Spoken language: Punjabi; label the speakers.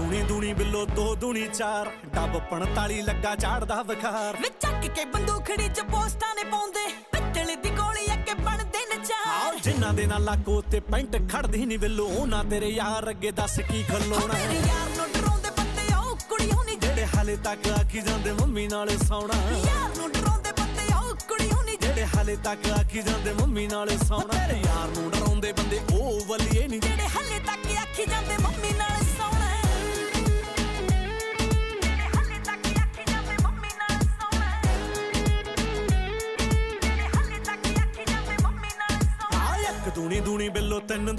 Speaker 1: ਦੂਣੀ ਦੂਣੀ ਬਿੱਲੋ 2 ਦੂਣੀ 4 ਡੱਬ 45 ਲੱਗਾ ਝਾੜਦਾ ਵਿਖਾਰ
Speaker 2: ਵੇ ਚੱਕ ਕੇ ਬੰਦੂਖੜੀ ਚ ਪੋਸਟਾਂ ਨੇ ਪਾਉਂਦੇ ਪਿੱਤਲ ਦੀ ਗੋਲੀ ਅੱਗੇ ਬਣਦੇ ਨਚਾਰ
Speaker 1: ਜਿਨ੍ਹਾਂ ਦੇ ਨਾਲ ਲਾਕੋ ਤੇ ਪੈਂਟ ਖੜਦੀ ਨਹੀਂ ਬਿੱਲੋ ਉਹਨਾਂ ਤੇਰੇ ਯਾਰ ਅੱਗੇ ਦੱਸ ਕੀ ਖਲੋਣਾ
Speaker 2: ਮੇਰੇ ਯਾਰ ਨੂੰ ਡਰਾਉਂਦੇ ਬੰਦੇ ਉਹ ਕੁੜੀਆਂ ਨੀ
Speaker 1: ਜਿਹੜੇ ਹਾਲੇ ਤੱਕ ਆਖੀ ਜਾਂਦੇ ਮੰਮੀ ਨਾਲ ਸੌਣਾ
Speaker 2: ਯਾਰ ਨੂੰ ਡਰਾਉਂਦੇ ਬੰਦੇ ਉਹ ਕੁੜੀਆਂ ਨੀ
Speaker 1: ਜਿਹੜੇ ਹਾਲੇ ਤੱਕ ਆਖੀ ਜਾਂਦੇ ਮੰਮੀ ਨਾਲ ਸੌਣਾ ਤੇਰੇ ਯਾਰ ਨੂੰ ਡਰਾਉਂਦੇ ਬੰਦੇ ਉਹ ਵੱਲੀਏ ਨਹੀਂ
Speaker 2: ਜਿਹੜੇ ਹਾਲੇ ਤੱਕ ਆਖੀ ਜਾਂਦੇ ਮੰਮੀ ਨਾਲ ਸੌਣਾ ਜਿਹੜੇ ਹਾਲੇ ਤੱਕ ਆਖੀ ਜਾਂਦੇ ਮੰਮੀ ਨਾਲ ਸੌਣਾ ਜਿਹੜੇ ਹਾਲੇ ਤੱਕ ਆਖੀ ਜਾਂਦੇ ਮੰਮੀ ਨਾਲ ਸੌਣਾ
Speaker 1: ਇੱਕ ਦੂਣੀ ਦੂਣੀ ਬਿੱਲੋ 3